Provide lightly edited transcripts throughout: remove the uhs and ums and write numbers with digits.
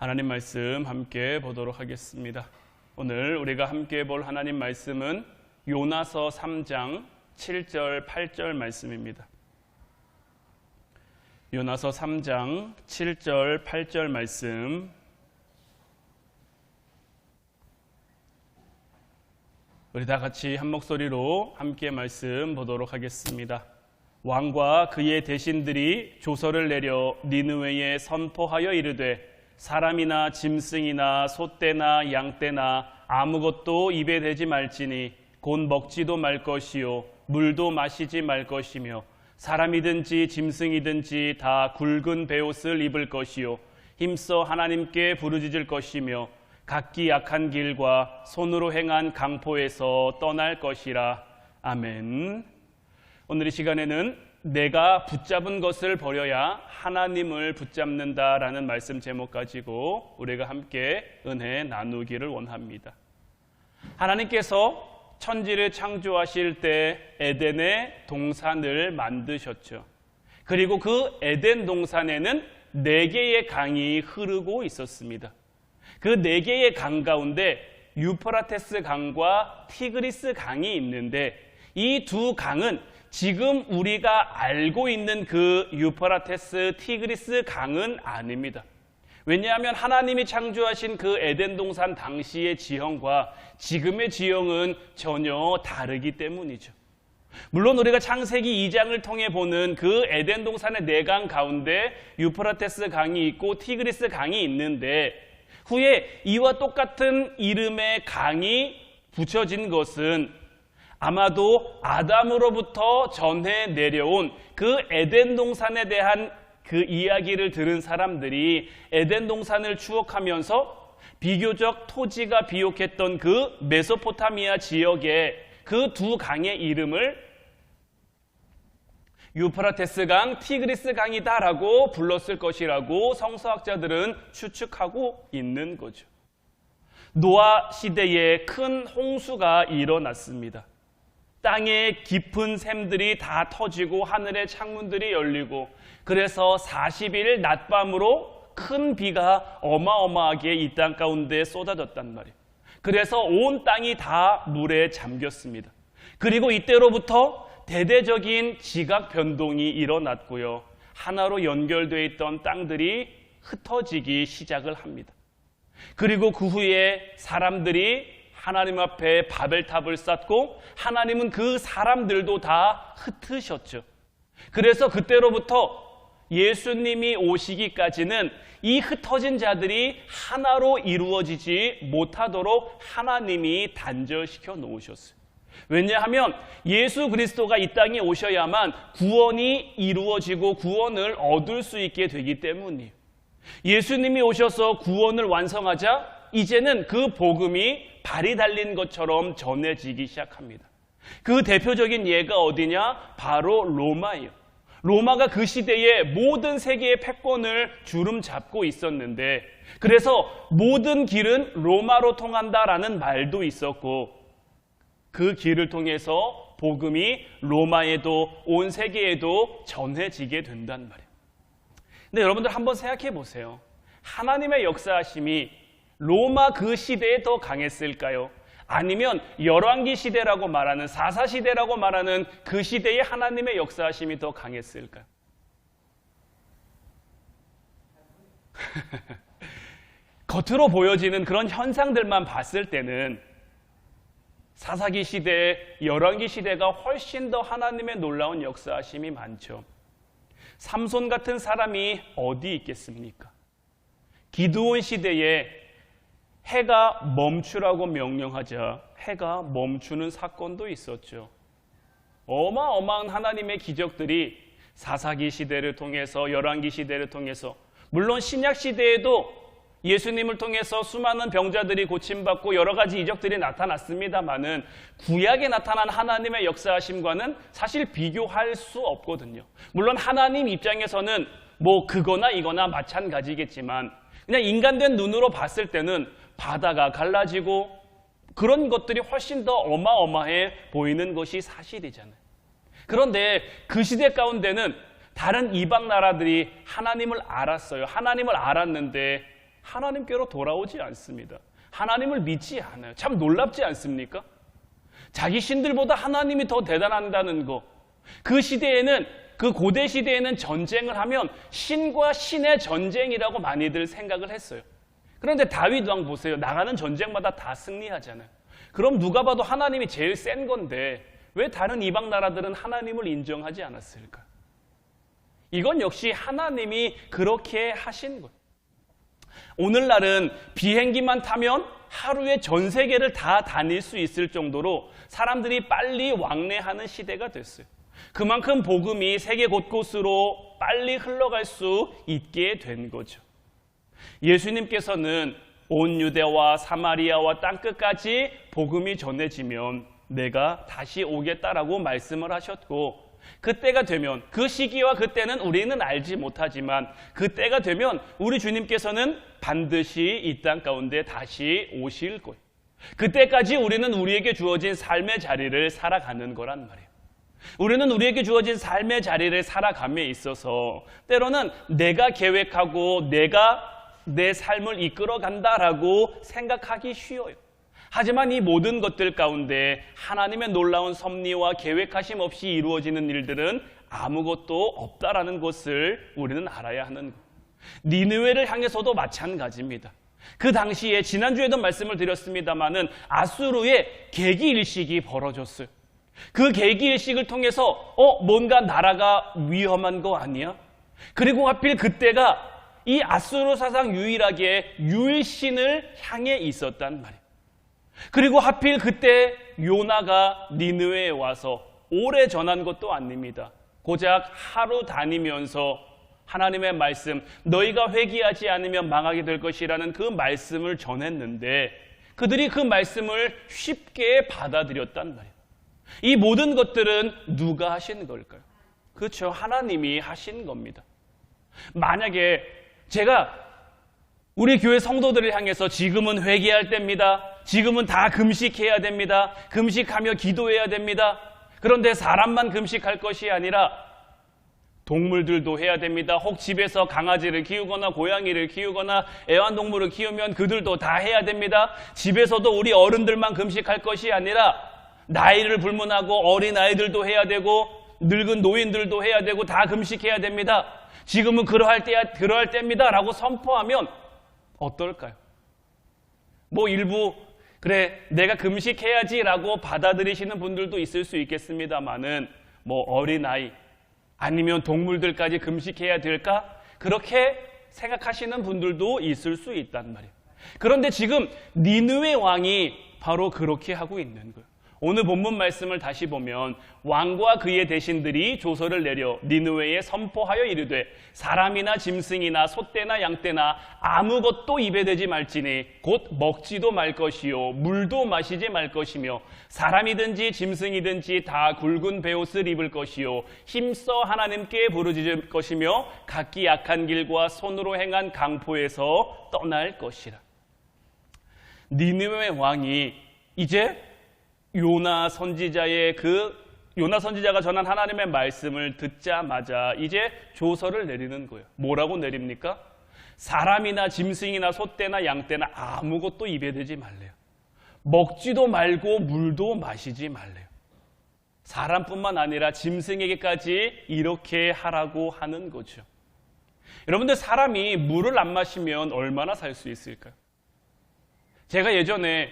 하나님 말씀 함께 보도록 하겠습니다. 오늘 우리가 함께 볼 하나님 말씀은 요나서 3장 7절 8절 말씀입니다. 요나서 3장 7절 8절 말씀, 우리 다 같이 한 목소리로 함께 말씀 보도록 하겠습니다. 왕과 그의 대신들이 조서를 내려 니느웨에 선포하여 이르되 사람이나 짐승이나 소떼나 양떼나 아무것도 입에 대지 말지니 곧 먹지도 말 것이요 물도 마시지 말 것이며 사람이든지 짐승이든지 다 굵은 베옷을 입을 것이요 힘써 하나님께 부르짖을 것이며 각기 약한 길과 손으로 행한 강포에서 떠날 것이라. 아멘. 오늘 이 시간에는 내가 붙잡은 것을 버려야 하나님을 붙잡는다라는 말씀 제목 가지고 우리가 함께 은혜 나누기를 원합니다. 하나님께서 천지를 창조하실 때 에덴의 동산을 만드셨죠. 그리고 그 에덴 동산에는 4개의 강이 흐르고 있었습니다. 그 4개의 강 가운데 유프라테스 강과 티그리스 강이 있는데, 이 두 강은 지금 우리가 알고 있는 그 유프라테스, 티그리스 강은 아닙니다. 왜냐하면 하나님이 창조하신 그 에덴 동산 당시의 지형과 지금의 지형은 전혀 다르기 때문이죠. 물론 우리가 창세기 2장을 통해 보는 그 에덴 동산의 4강 가운데 유프라테스 강이 있고 티그리스 강이 있는데, 후에 이와 똑같은 이름의 강이 붙여진 것은 아마도 아담으로부터 전해 내려온 그 에덴 동산에 대한 그 이야기를 들은 사람들이 에덴 동산을 추억하면서 비교적 토지가 비옥했던 그 메소포타미아 지역에 그 두 강의 이름을 유프라테스 강, 티그리스 강이다라고 불렀을 것이라고 성서학자들은 추측하고 있는 거죠. 노아 시대에 큰 홍수가 일어났습니다. 땅의 깊은 샘들이 다 터지고 하늘의 창문들이 열리고, 그래서 40일 낮밤으로 큰 비가 어마어마하게 이 땅 가운데 쏟아졌단 말이에요. 그래서 온 땅이 다 물에 잠겼습니다. 그리고 이때로부터 대대적인 지각 변동이 일어났고요. 하나로 연결되어 있던 땅들이 흩어지기 시작을 합니다. 그리고 그 후에 사람들이 하나님 앞에 바벨탑을 쌓고 하나님은 그 사람들도 다 흩으셨죠. 그래서 그때로부터 예수님이 오시기까지는 이 흩어진 자들이 하나로 이루어지지 못하도록 하나님이 단절시켜 놓으셨어요. 왜냐하면 예수 그리스도가 이 땅에 오셔야만 구원이 이루어지고 구원을 얻을 수 있게 되기 때문이에요. 예수님이 오셔서 구원을 완성하자 이제는 그 복음이 발이 달린 것처럼 전해지기 시작합니다. 그 대표적인 예가 어디냐? 바로 로마예요. 로마가 그 시대에 모든 세계의 패권을 주름잡고 있었는데, 그래서 모든 길은 로마로 통한다라는 말도 있었고, 그 길을 통해서 복음이 로마에도 온 세계에도 전해지게 된단 말이에요. 근데 여러분들 한번 생각해 보세요. 하나님의 역사하심이 로마 그 시대에 더 강했을까요? 아니면 열왕기 시대라고 말하는, 사사시대라고 말하는 그 시대에 하나님의 역사하심이 더 강했을까요? 겉으로 보여지는 그런 현상들만 봤을 때는 사사기 시대, 열왕기 시대가 훨씬 더 하나님의 놀라운 역사하심이 많죠. 삼손 같은 사람이 어디 있겠습니까? 기드온 시대에 해가 멈추라고 명령하자 해가 멈추는 사건도 있었죠. 어마어마한 하나님의 기적들이 사사기 시대를 통해서, 열왕기 시대를 통해서, 물론 신약 시대에도 예수님을 통해서 수많은 병자들이 고침받고 여러 가지 이적들이 나타났습니다마는 구약에 나타난 하나님의 역사하심과는 사실 비교할 수 없거든요. 물론 하나님 입장에서는 뭐 그거나 이거나 마찬가지겠지만 그냥 인간된 눈으로 봤을 때는 바다가 갈라지고 그런 것들이 훨씬 더 어마어마해 보이는 것이 사실이잖아요. 그런데 그 시대 가운데는 다른 이방 나라들이 하나님을 알았어요. 하나님을 알았는데 하나님께로 돌아오지 않습니다. 하나님을 믿지 않아요. 참 놀랍지 않습니까? 자기 신들보다 하나님이 더 대단하다는 거. 그 시대에는, 그 고대 시대에는 전쟁을 하면 신과 신의 전쟁이라고 많이들 생각을 했어요. 그런데 다윗 왕 보세요. 나가는 전쟁마다 다 승리하잖아요. 그럼 누가 봐도 하나님이 제일 센 건데 왜 다른 이방 나라들은 하나님을 인정하지 않았을까? 이건 역시 하나님이 그렇게 하신 거예요. 오늘날은 비행기만 타면 하루에 전 세계를 다 다닐 수 있을 정도로 사람들이 빨리 왕래하는 시대가 됐어요. 그만큼 복음이 세계 곳곳으로 빨리 흘러갈 수 있게 된 거죠. 예수님께서는 온 유대와 사마리아와 땅끝까지 복음이 전해지면 내가 다시 오겠다라고 말씀을 하셨고, 그때가 되면, 그 시기와 그때는 우리는 알지 못하지만 그때가 되면 우리 주님께서는 반드시 이 땅 가운데 다시 오실 거예요. 그때까지 우리는 우리에게 주어진 삶의 자리를 살아가는 거란 말이에요. 우리는 우리에게 주어진 삶의 자리를 살아감에 있어서 때로는 내가 계획하고 내가 내 삶을 이끌어 간다라고 생각하기 쉬워요. 하지만 이 모든 것들 가운데 하나님의 놀라운 섭리와 계획하심 없이 이루어지는 일들은 아무것도 없다라는 것을 우리는 알아야 하는 거예요. 니느웨를 향해서도 마찬가지입니다. 그 당시에 지난주에도 말씀을 드렸습니다마는 아수르의 계기일식이 벌어졌어요. 그 계기일식을 통해서 뭔가 나라가 위험한 거 아니야? 그리고 하필 그때가 이 아수르 사상 유일하게 유일신을 향해 있었단 말이에요. 그리고 하필 그때 요나가 니느웨에 와서 오래 전한 것도 아닙니다. 고작 하루 다니면서 하나님의 말씀, 너희가 회개하지 않으면 망하게 될 것이라는 그 말씀을 전했는데 그들이 그 말씀을 쉽게 받아들였단 말이에요. 이 모든 것들은 누가 하신 걸까요? 그렇죠. 하나님이 하신 겁니다. 만약에 제가 우리 교회 성도들을 향해서 지금은 회개할 때입니다. 지금은 다 금식해야 됩니다. 금식하며 기도해야 됩니다. 그런데 사람만 금식할 것이 아니라 동물들도 해야 됩니다. 혹 집에서 강아지를 키우거나 고양이를 키우거나 애완동물을 키우면 그들도 다 해야 됩니다. 집에서도 우리 어른들만 금식할 것이 아니라 나이를 불문하고 어린아이들도 해야 되고 늙은 노인들도 해야 되고 다 금식해야 됩니다. 지금은 그러할 때입니다 라고 선포하면 어떨까요? 일부 그래 내가 금식해야지 라고 받아들이시는 분들도 있을 수 있겠습니다만은 어린아이 아니면 동물들까지 금식해야 될까? 그렇게 생각하시는 분들도 있을 수 있단 말이에요. 그런데 지금 니느웨 왕이 바로 그렇게 하고 있는 거예요. 오늘 본문 말씀을 다시 보면 왕과 그의 대신들이 조서를 내려 니느웨에 선포하여 이르되 사람이나 짐승이나 소떼나 양떼나 아무것도 입에 대지 말지니 곧 먹지도 말 것이요 물도 마시지 말 것이며 사람이든지 짐승이든지 다 굵은 베옷을 입을 것이요 힘써 하나님께 부르짖을 것이며 각기 약한 길과 손으로 행한 강포에서 떠날 것이라. 니느웨 왕이 이제 요나 선지자가 전한 하나님의 말씀을 듣자마자 이제 조서를 내리는 거예요. 뭐라고 내립니까? 사람이나 짐승이나 소떼나 양떼나 아무것도 입에 대지 말래요. 먹지도 말고 물도 마시지 말래요. 사람뿐만 아니라 짐승에게까지 이렇게 하라고 하는 거죠. 여러분들, 사람이 물을 안 마시면 얼마나 살 수 있을까요? 제가 예전에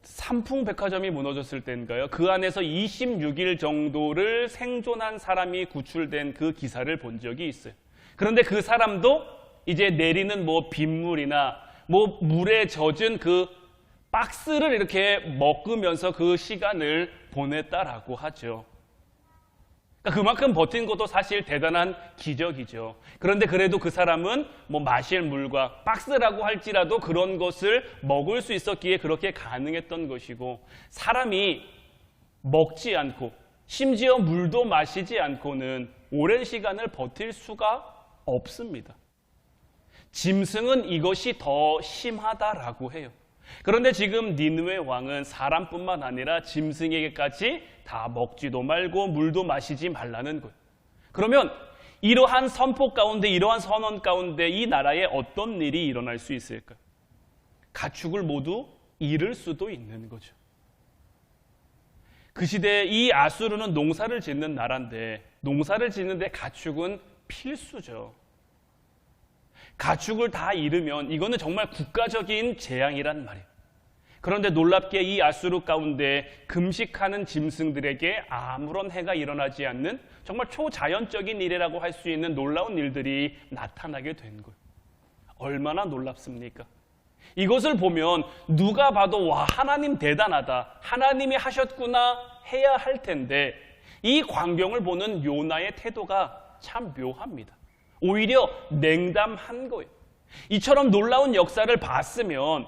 삼풍백화점이 무너졌을 때인가요? 그 안에서 26일 정도를 생존한 사람이 구출된 그 기사를 본 적이 있어요. 그런데 그 사람도 이제 내리는 빗물이나 물에 젖은 그 박스를 이렇게 먹으면서 그 시간을 보냈다라고 하죠. 그만큼 버틴 것도 사실 대단한 기적이죠. 그런데 그래도 그 사람은 마실 물과 박스라고 할지라도 그런 것을 먹을 수 있었기에 그렇게 가능했던 것이고, 사람이 먹지 않고 심지어 물도 마시지 않고는 오랜 시간을 버틸 수가 없습니다. 짐승은 이것이 더 심하다라고 해요. 그런데 지금 니느웨 왕은 사람뿐만 아니라 짐승에게까지 다 먹지도 말고 물도 마시지 말라는 거예요. 그러면 이러한 선포 가운데, 이러한 선언 가운데 이 나라에 어떤 일이 일어날 수 있을까요? 가축을 모두 잃을 수도 있는 거죠. 그 시대에 이 아수르는 농사를 짓는 나라인데 농사를 짓는데 가축은 필수죠. 가축을 다 잃으면 이거는 정말 국가적인 재앙이란 말이에요. 그런데 놀랍게 이 아수르 가운데 금식하는 짐승들에게 아무런 해가 일어나지 않는 정말 초자연적인 일이라고 할 수 있는 놀라운 일들이 나타나게 된 거예요. 얼마나 놀랍습니까? 이것을 보면 누가 봐도 와, 하나님 대단하다, 하나님이 하셨구나 해야 할 텐데 이 광경을 보는 요나의 태도가 참 묘합니다. 오히려 냉담한 거예요. 이처럼 놀라운 역사를 봤으면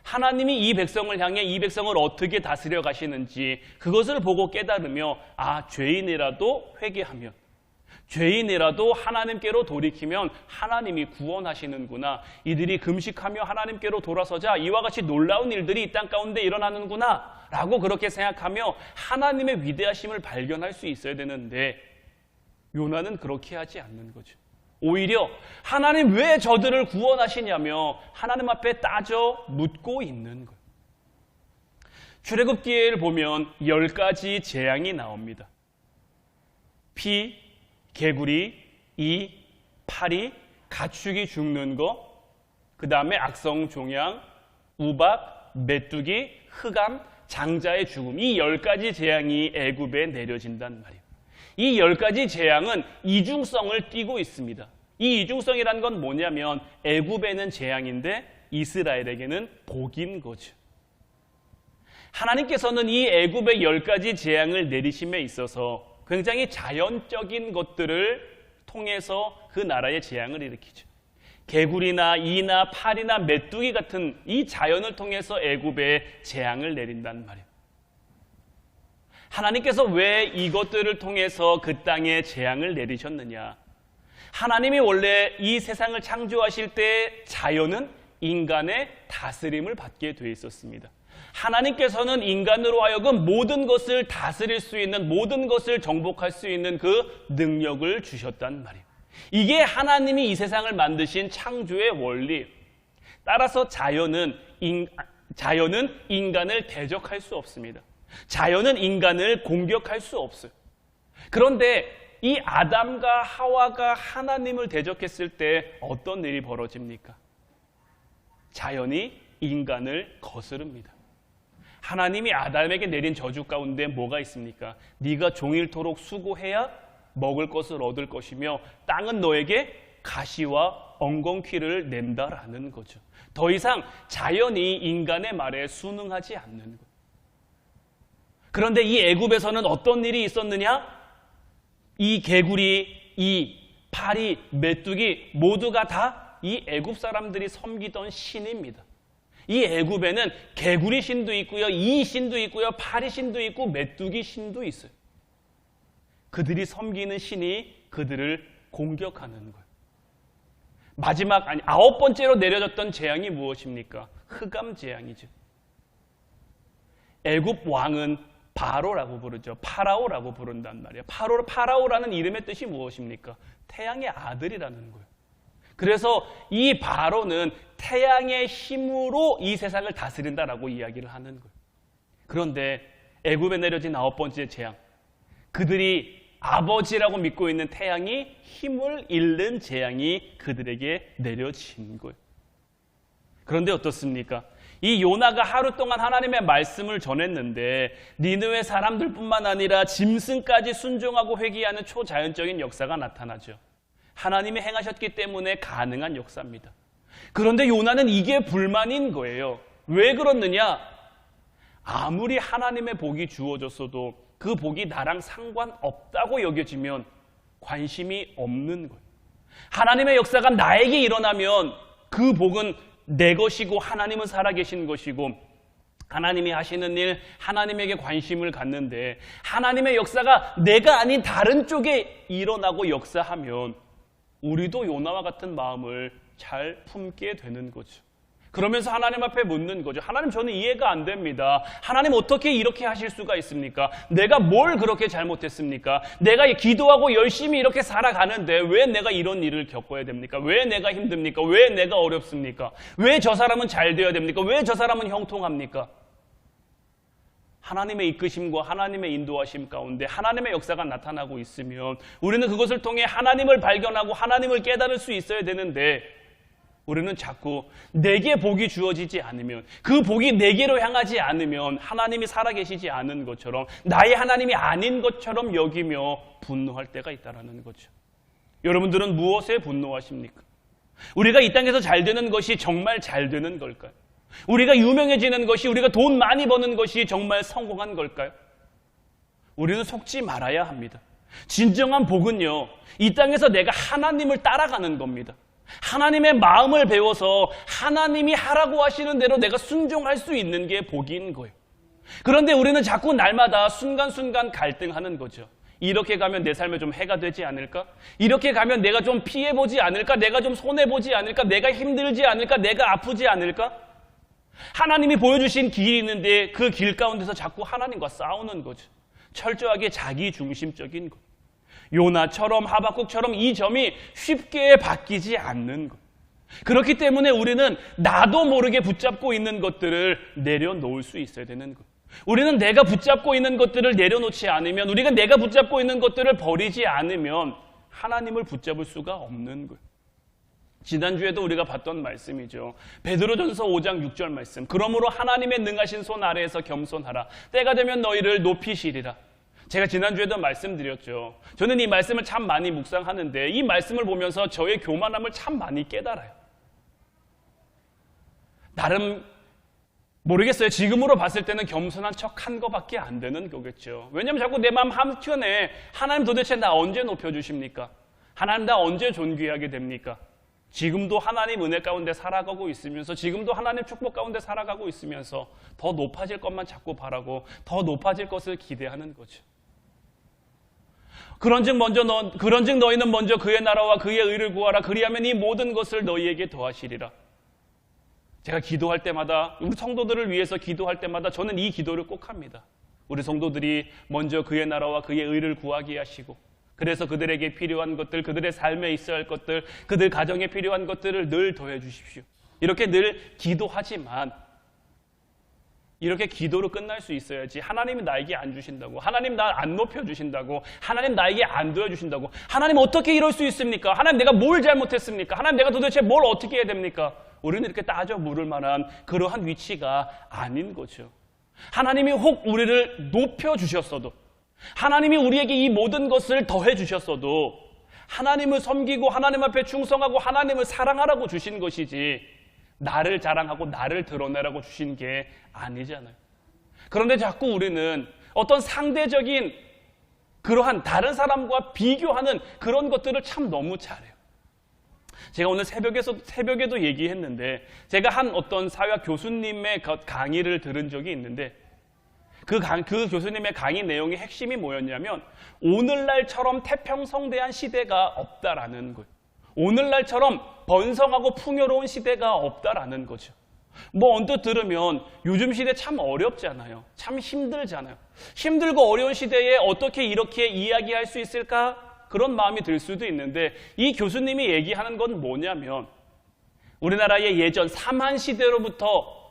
하나님이 이 백성을 향해 이 백성을 어떻게 다스려 가시는지 그것을 보고 깨달으며 죄인이라도 회개하면, 죄인이라도 하나님께로 돌이키면 하나님이 구원하시는구나, 이들이 금식하며 하나님께로 돌아서자 이와 같이 놀라운 일들이 이 땅 가운데 일어나는구나 라고 그렇게 생각하며 하나님의 위대하심을 발견할 수 있어야 되는데 요나는 그렇게 하지 않는 거죠. 오히려 하나님 왜 저들을 구원하시냐며 하나님 앞에 따져 묻고 있는 거예요. 출애굽기를 보면 10가지 재앙이 나옵니다. 피, 개구리, 이, 파리, 가축이 죽는 거, 그 다음에 악성 종양, 우박, 메뚜기, 흑암, 장자의 죽음, 이 10가지 재앙이 애굽에 내려진단 말이에요. 이 10가지 재앙은 이중성을 띠고 있습니다. 이 이중성이란 건 뭐냐면 애굽에는 재앙인데 이스라엘에게는 복인 거죠. 하나님께서는 이 애굽의 10가지 재앙을 내리심에 있어서 굉장히 자연적인 것들을 통해서 그 나라의 재앙을 일으키죠. 개구리나 이나 파리나 메뚜기 같은 이 자연을 통해서 애굽에 재앙을 내린단 말이에요. 하나님께서 왜 이것들을 통해서 그 땅에 재앙을 내리셨느냐? 하나님이 원래 이 세상을 창조하실 때 자연은 인간의 다스림을 받게 돼 있었습니다. 하나님께서는 인간으로 하여금 모든 것을 다스릴 수 있는, 모든 것을 정복할 수 있는 그 능력을 주셨단 말이에요. 이게 하나님이 이 세상을 만드신 창조의 원리. 따라서 자연은 인간을 대적할 수 없습니다. 자연은 인간을 공격할 수 없어요. 그런데 이 아담과 하와가 하나님을 대적했을 때 어떤 일이 벌어집니까? 자연이 인간을 거스릅니다. 하나님이 아담에게 내린 저주 가운데 뭐가 있습니까? 네가 종일토록 수고해야 먹을 것을 얻을 것이며 땅은 너에게 가시와 엉겅퀴를 낸다라는 거죠. 더 이상 자연이 인간의 말에 순응하지 않는 거예요. 그런데 이 애굽에서는 어떤 일이 있었느냐? 이 개구리, 이 파리, 메뚜기 모두가 다 이 애굽 사람들이 섬기던 신입니다. 이 애굽에는 개구리 신도 있고요, 이 신도 있고요, 파리 신도 있고 메뚜기 신도 있어요. 그들이 섬기는 신이 그들을 공격하는 거예요. 마지막, 아홉 번째로 내려졌던 재앙이 무엇입니까? 흑암 재앙이죠. 애굽 왕은 바로라고 부르죠. 파라오라고 부른단 말이에요. 파라오라는 이름의 뜻이 무엇입니까? 태양의 아들이라는 거예요. 그래서 이 바로는 태양의 힘으로 이 세상을 다스린다라고 이야기를 하는 거예요. 그런데 애굽에 내려진 아홉 번째 재앙, 그들이 아버지라고 믿고 있는 태양이 힘을 잃는 재앙이 그들에게 내려진 거예요. 그런데 어떻습니까? 이 요나가 하루 동안 하나님의 말씀을 전했는데 니느웨 사람들뿐만 아니라 짐승까지 순종하고 회개하는 초자연적인 역사가 나타나죠. 하나님이 행하셨기 때문에 가능한 역사입니다. 그런데 요나는 이게 불만인 거예요. 왜 그렇느냐? 아무리 하나님의 복이 주어졌어도 그 복이 나랑 상관없다고 여겨지면 관심이 없는 거예요. 하나님의 역사가 나에게 일어나면 그 복은 내 것이고 하나님은 살아계신 것이고 하나님이 하시는 일, 하나님에게 관심을 갖는데 하나님의 역사가 내가 아닌 다른 쪽에 일어나고 역사하면 우리도 요나와 같은 마음을 잘 품게 되는 거죠. 그러면서 하나님 앞에 묻는 거죠. 하나님, 저는 이해가 안 됩니다. 하나님, 어떻게 이렇게 하실 수가 있습니까? 내가 뭘 그렇게 잘못했습니까? 내가 기도하고 열심히 이렇게 살아가는데 왜 내가 이런 일을 겪어야 됩니까? 왜 내가 힘듭니까? 왜 내가 어렵습니까? 왜 저 사람은 잘 되어야 됩니까? 왜 저 사람은 형통합니까? 하나님의 이끄심과 하나님의 인도하심 가운데 하나님의 역사가 나타나고 있으면 우리는 그것을 통해 하나님을 발견하고 하나님을 깨달을 수 있어야 되는데, 우리는 자꾸 내게 복이 주어지지 않으면, 그 복이 내게로 향하지 않으면 하나님이 살아계시지 않은 것처럼, 나의 하나님이 아닌 것처럼 여기며 분노할 때가 있다는 거죠. 여러분들은 무엇에 분노하십니까? 우리가 이 땅에서 잘 되는 것이 정말 잘 되는 걸까요? 우리가 유명해지는 것이, 우리가 돈 많이 버는 것이 정말 성공한 걸까요? 우리는 속지 말아야 합니다. 진정한 복은요, 이 땅에서 내가 하나님을 따라가는 겁니다. 하나님의 마음을 배워서 하나님이 하라고 하시는 대로 내가 순종할 수 있는 게 복인 거예요. 그런데 우리는 자꾸 날마다 순간순간 갈등하는 거죠. 이렇게 가면 내 삶에 좀 해가 되지 않을까? 이렇게 가면 내가 좀 피해보지 않을까? 내가 좀 손해보지 않을까? 내가 힘들지 않을까? 내가 아프지 않을까? 하나님이 보여주신 길이 있는데 그 길 가운데서 자꾸 하나님과 싸우는 거죠. 철저하게 자기 중심적인 것. 요나처럼 하박국처럼 이 점이 쉽게 바뀌지 않는 것. 그렇기 때문에 우리는 나도 모르게 붙잡고 있는 것들을 내려놓을 수 있어야 되는 것. 우리는 내가 붙잡고 있는 것들을 내려놓지 않으면, 우리가 내가 붙잡고 있는 것들을 버리지 않으면 하나님을 붙잡을 수가 없는 것. 지난주에도 우리가 봤던 말씀이죠. 베드로전서 5장 6절 말씀. 그러므로 하나님의 능하신 손 아래에서 겸손하라. 때가 되면 너희를 높이시리라. 제가 지난주에도 말씀드렸죠. 저는 이 말씀을 참 많이 묵상하는데 이 말씀을 보면서 저의 교만함을 참 많이 깨달아요. 나름 모르겠어요. 지금으로 봤을 때는 겸손한 척 한 것밖에 안 되는 거겠죠. 왜냐하면 자꾸 내 마음 한켠에 하나님, 도대체 나 언제 높여주십니까? 하나님, 나 언제 존귀하게 됩니까? 지금도 하나님 은혜 가운데 살아가고 있으면서, 지금도 하나님 축복 가운데 살아가고 있으면서 더 높아질 것만 자꾸 바라고 더 높아질 것을 기대하는 거죠. 그런즉 너희는 먼저 그의 나라와 그의 의를 구하라. 그리하면 이 모든 것을 너희에게 더하시리라. 제가 기도할 때마다, 우리 성도들을 위해서 기도할 때마다 저는 이 기도를 꼭 합니다. 우리 성도들이 먼저 그의 나라와 그의 의를 구하게 하시고, 그래서 그들에게 필요한 것들, 그들의 삶에 있어야 할 것들, 그들 가정에 필요한 것들을 늘 더해 주십시오. 이렇게 늘 기도하지만 이렇게 기도로 끝날 수 있어야지, 하나님이 나에게 안 주신다고, 하나님 나 안 높여주신다고, 하나님 나에게 안 도와주신다고, 하나님 어떻게 이럴 수 있습니까? 하나님 내가 뭘 잘못했습니까? 하나님 내가 도대체 뭘 어떻게 해야 됩니까? 우리는 이렇게 따져 물을 만한 그러한 위치가 아닌 거죠. 하나님이 혹 우리를 높여주셨어도, 하나님이 우리에게 이 모든 것을 더해 주셨어도 하나님을 섬기고 하나님 앞에 충성하고 하나님을 사랑하라고 주신 것이지 나를 자랑하고 나를 드러내라고 주신 게 아니잖아요. 그런데 자꾸 우리는 어떤 상대적인 그러한 다른 사람과 비교하는 그런 것들을 참 너무 잘해요. 제가 오늘 새벽에도 얘기했는데, 제가 한 어떤 사회학 교수님의 강의를 들은 적이 있는데, 그 교수님의 강의 내용의 핵심이 뭐였냐면, 오늘날처럼 태평성대한 시대가 없다라는 거예요. 오늘날처럼 번성하고 풍요로운 시대가 없다라는 거죠. 뭐 언뜻 들으면 요즘 시대 참 어렵잖아요. 참 힘들잖아요. 힘들고 어려운 시대에 어떻게 이렇게 이야기할 수 있을까? 그런 마음이 들 수도 있는데, 이 교수님이 얘기하는 건 뭐냐면, 우리나라의 예전 삼한시대로부터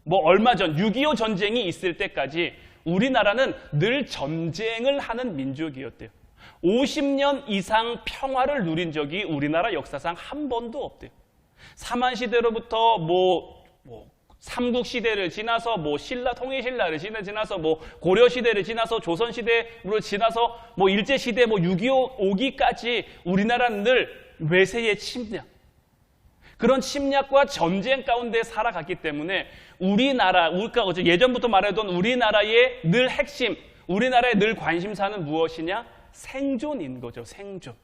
뭐 얼마 전 6.25 전쟁이 있을 때까지 우리나라는 늘 전쟁을 하는 민족이었대요. 50년 이상 평화를 누린 적이 우리나라 역사상 한 번도 없대요. 삼한시대로부터 삼국시대를 지나서 통일신라를 지나서 고려시대를 지나서 조선시대를 지나서 일제시대 6.25 오기까지 우리나라는 늘 외세의 침략, 그런 침략과 전쟁 가운데 살아갔기 때문에 우리가 예전부터 말하던 우리나라의 늘 핵심, 우리나라의 늘 관심사는 무엇이냐? 생존인 거죠. 생존.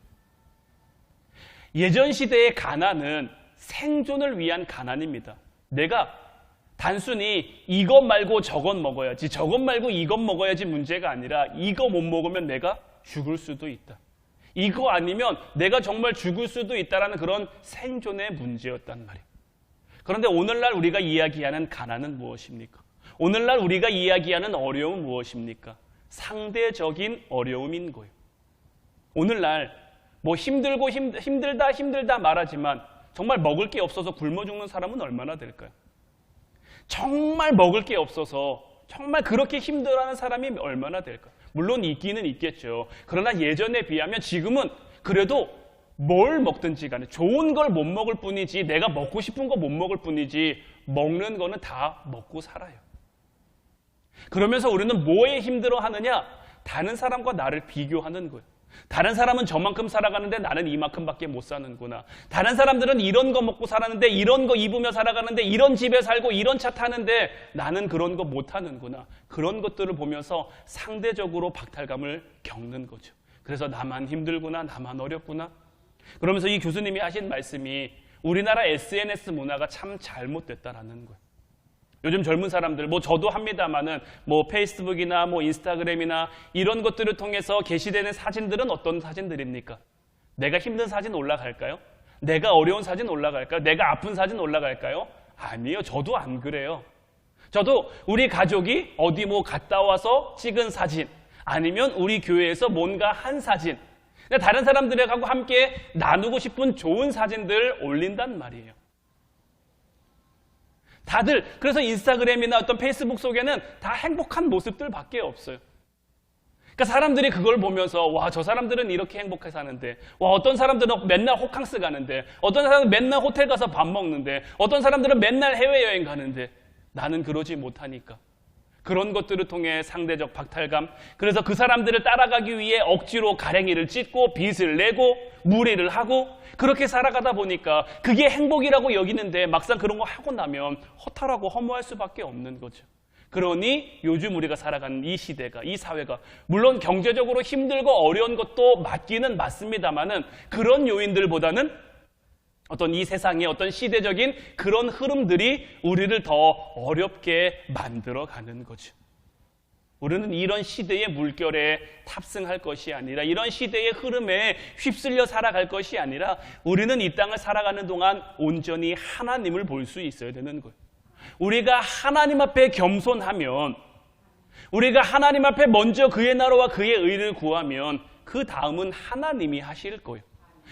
예전 시대의 가난은 생존을 위한 가난입니다. 내가 단순히 이것 말고 저것 먹어야지, 저것 말고 이것 먹어야지 문제가 아니라, 이거 못 먹으면 내가 죽을 수도 있다, 이거 아니면 내가 정말 죽을 수도 있다라는 그런 생존의 문제였단 말이에요. 그런데 오늘날 우리가 이야기하는 가난은 무엇입니까? 오늘날 우리가 이야기하는 어려움은 무엇입니까? 상대적인 어려움인 거예요. 오늘날 뭐 힘들다 말하지만 정말 먹을 게 없어서 굶어 죽는 사람은 얼마나 될까요? 정말 먹을 게 없어서 정말 그렇게 힘들어하는 사람이 얼마나 될까요? 물론 있기는 있겠죠. 그러나 예전에 비하면 지금은 그래도 뭘 먹든지 간에 좋은 걸 못 먹을 뿐이지, 내가 먹고 싶은 거 못 먹을 뿐이지, 먹는 거는 다 먹고 살아요. 그러면서 우리는 뭐에 힘들어하느냐? 다른 사람과 나를 비교하는 거예요. 다른 사람은 저만큼 살아가는데 나는 이만큼밖에 못 사는구나. 다른 사람들은 이런 거 먹고 살았는데, 이런 거 입으며 살아가는데, 이런 집에 살고 이런 차 타는데 나는 그런 거 못 하는구나. 그런 것들을 보면서 상대적으로 박탈감을 겪는 거죠. 그래서 나만 힘들구나, 나만 어렵구나. 그러면서 이 교수님이 하신 말씀이 우리나라 SNS 문화가 참 잘못됐다라는 거예요. 요즘 젊은 사람들, 뭐 저도 합니다만은 뭐 페이스북이나 뭐 인스타그램이나 이런 것들을 통해서 게시되는 사진들은 어떤 사진들입니까? 내가 힘든 사진 올라갈까요? 내가 어려운 사진 올라갈까요? 내가 아픈 사진 올라갈까요? 아니에요. 저도 안 그래요. 저도 우리 가족이 어디 뭐 갔다 와서 찍은 사진, 아니면 우리 교회에서 뭔가 한 사진, 다른 사람들하고 함께 나누고 싶은 좋은 사진들 올린단 말이에요. 다들 그래서 인스타그램이나 어떤 페이스북 속에는 다 행복한 모습들밖에 없어요. 그러니까 사람들이 그걸 보면서 와, 저 사람들은 이렇게 행복해 사는데, 와, 어떤 사람들은 맨날 호캉스 가는데, 어떤 사람은 맨날 호텔 가서 밥 먹는데, 어떤 사람들은 맨날 해외여행 가는데 나는 그러지 못하니까. 그런 것들을 통해 상대적 박탈감, 그래서 그 사람들을 따라가기 위해 억지로 가랭이를 찢고 빚을 내고 무리를 하고 그렇게 살아가다 보니까 그게 행복이라고 여기는데 막상 그런 거 하고 나면 허탈하고 허무할 수밖에 없는 거죠. 그러니 요즘 우리가 살아가는 이 시대가, 이 사회가 물론 경제적으로 힘들고 어려운 것도 맞기는 맞습니다만은 그런 요인들보다는 어떤 이 세상의 어떤 시대적인 그런 흐름들이 우리를 더 어렵게 만들어가는 거죠. 우리는 이런 시대의 물결에 탑승할 것이 아니라, 이런 시대의 흐름에 휩쓸려 살아갈 것이 아니라 우리는 이 땅을 살아가는 동안 온전히 하나님을 볼 수 있어야 되는 거예요. 우리가 하나님 앞에 겸손하면, 우리가 하나님 앞에 먼저 그의 나라와 그의 의를 구하면 그 다음은 하나님이 하실 거예요.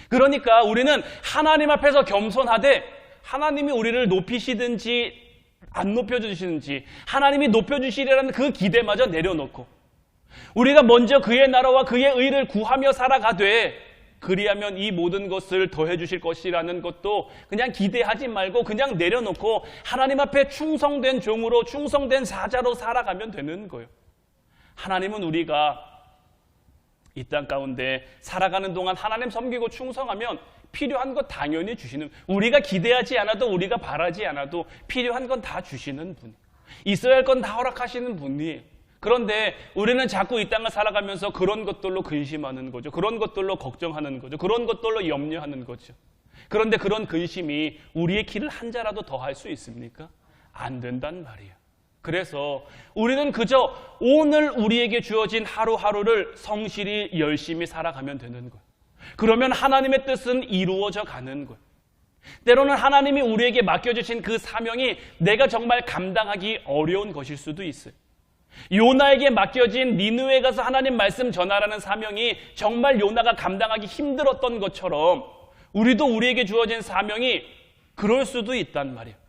그러니까 우리는 하나님 앞에서 겸손하되 하나님이 우리를 높이시든지 안 높여주시는지, 하나님이 높여주시리라는 그 기대마저 내려놓고 우리가 먼저 그의 나라와 그의 의를 구하며 살아가되 그리하면 이 모든 것을 더해 주실 것이라는 것도 그냥 기대하지 말고 그냥 내려놓고 하나님 앞에 충성된 종으로, 충성된 사자로 살아가면 되는 거예요. 하나님은 우리가 이 땅 가운데 살아가는 동안 하나님 섬기고 충성하면 필요한 것 당연히 주시는, 우리가 기대하지 않아도, 우리가 바라지 않아도 필요한 건 다 주시는 분, 있어야 할 건 다 허락하시는 분이에요. 그런데 우리는 자꾸 이 땅을 살아가면서 그런 것들로 근심하는 거죠. 그런 것들로 걱정하는 거죠. 그런 것들로 염려하는 거죠. 그런데 그런 근심이 우리의 길을 한 자라도 더 할 수 있습니까? 안 된단 말이에요. 그래서 우리는 그저 오늘 우리에게 주어진 하루하루를 성실히 열심히 살아가면 되는 거예요. 그러면 하나님의 뜻은 이루어져 가는 거예요. 때로는 하나님이 우리에게 맡겨주신 그 사명이 내가 정말 감당하기 어려운 것일 수도 있어요. 요나에게 맡겨진 니느웨에 가서 하나님 말씀 전하라는 사명이 정말 요나가 감당하기 힘들었던 것처럼 우리도 우리에게 주어진 사명이 그럴 수도 있단 말이에요.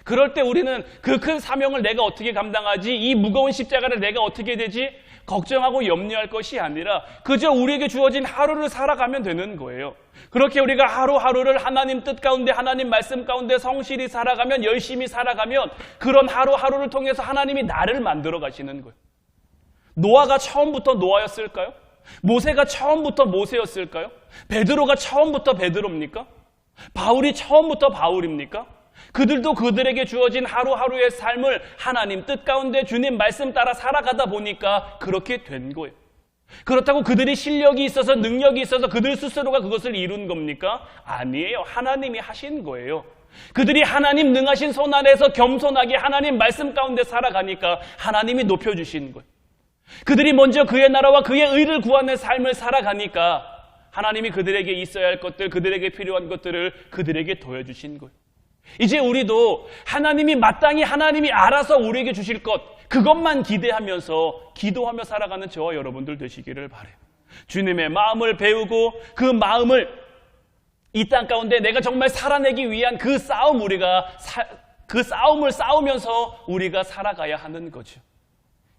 그럴 때 우리는 그 큰 사명을 내가 어떻게 감당하지? 이 무거운 십자가를 내가 어떻게 되지? 걱정하고 염려할 것이 아니라 그저 우리에게 주어진 하루를 살아가면 되는 거예요. 그렇게 우리가 하루하루를 하나님 뜻 가운데, 하나님 말씀 가운데 성실히 살아가면, 열심히 살아가면 그런 하루하루를 통해서 하나님이 나를 만들어 가시는 거예요. 노아가 처음부터 노아였을까요? 모세가 처음부터 모세였을까요? 베드로가 처음부터 베드로입니까? 바울이 처음부터 바울입니까? 그들도 그들에게 주어진 하루하루의 삶을 하나님 뜻 가운데 주님 말씀 따라 살아가다 보니까 그렇게 된 거예요. 그렇다고 그들이 실력이 있어서, 능력이 있어서 그들 스스로가 그것을 이룬 겁니까? 아니에요. 하나님이 하신 거예요. 그들이 하나님 능하신 손 아래에서 겸손하게 하나님 말씀 가운데 살아가니까 하나님이 높여주신 거예요. 그들이 먼저 그의 나라와 그의 의를 구하는 삶을 살아가니까 하나님이 그들에게 있어야 할 것들, 그들에게 필요한 것들을 그들에게 더해주신 거예요. 이제 우리도 하나님이 마땅히 하나님이 알아서 우리에게 주실 것, 그것만 기대하면서 기도하며 살아가는 저와 여러분들 되시기를 바라요. 주님의 마음을 배우고 그 마음을 이 땅 가운데 내가 정말 살아내기 위한 그 싸움, 그 싸움을 싸우면서 우리가 살아가야 하는 거죠.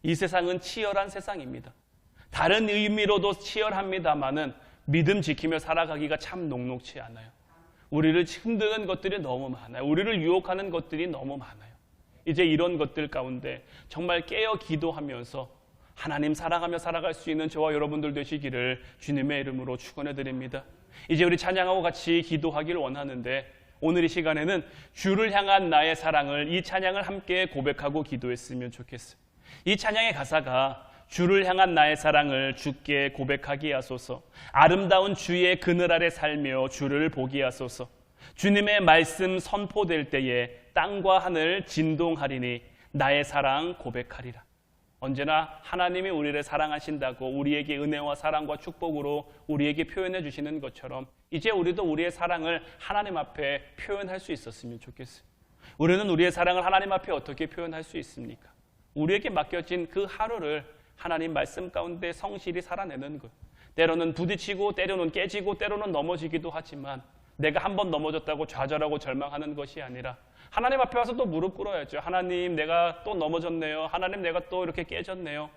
이 세상은 치열한 세상입니다. 다른 의미로도 치열합니다만은 믿음 지키며 살아가기가 참 녹록치 않아요. 우리를 흔드는 것들이 너무 많아요. 우리를 유혹하는 것들이 너무 많아요. 이제 이런 것들 가운데 정말 깨어 기도하면서 하나님 사랑하며 살아갈 수 있는 저와 여러분들 되시기를 주님의 이름으로 축원해 드립니다. 이제 우리 찬양하고 같이 기도하기를 원하는데, 오늘 이 시간에는 주를 향한 나의 사랑을, 이 찬양을 함께 고백하고 기도했으면 좋겠어요. 이 찬양의 가사가 주를 향한 나의 사랑을 주께 고백하게 하소서, 아름다운 주의 그늘 아래 살며 주를 보게 하소서, 주님의 말씀 선포될 때에 땅과 하늘 진동하리니 나의 사랑 고백하리라. 언제나 하나님이 우리를 사랑하신다고 우리에게 은혜와 사랑과 축복으로 우리에게 표현해 주시는 것처럼 이제 우리도 우리의 사랑을 하나님 앞에 표현할 수 있었으면 좋겠어요. 우리는 우리의 사랑을 하나님 앞에 어떻게 표현할 수 있습니까? 우리에게 맡겨진 그 하루를 하나님 말씀 가운데 성실히 살아내는 것. 때로는 부딪히고 때로는 깨지고 때로는 넘어지기도 하지만 내가 한 번 넘어졌다고 좌절하고 절망하는 것이 아니라 하나님 앞에 와서 또 무릎 꿇어야죠. 하나님, 내가 또 넘어졌네요. 하나님, 내가 또 이렇게 깨졌네요.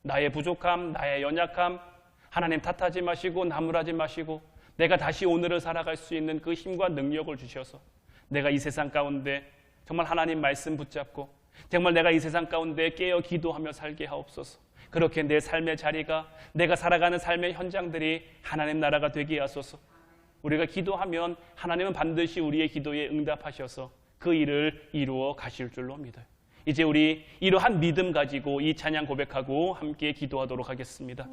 나의 부족함, 나의 연약함, 하나님 탓하지 마시고 나무라지 마시고 내가 다시 오늘을 살아갈 수 있는 그 힘과 능력을 주셔서 내가 이 세상 가운데 정말 하나님 말씀 붙잡고 정말 내가 이 세상 가운데 깨어 기도하며 살게 하옵소서. 그렇게 내 삶의 자리가, 내가 살아가는 삶의 현장들이 하나님 나라가 되게 하소서. 우리가 기도하면 하나님은 반드시 우리의 기도에 응답하셔서 그 일을 이루어 가실 줄로 믿어요. 이제 우리 이러한 믿음 가지고 이 찬양 고백하고 함께 기도하도록 하겠습니다.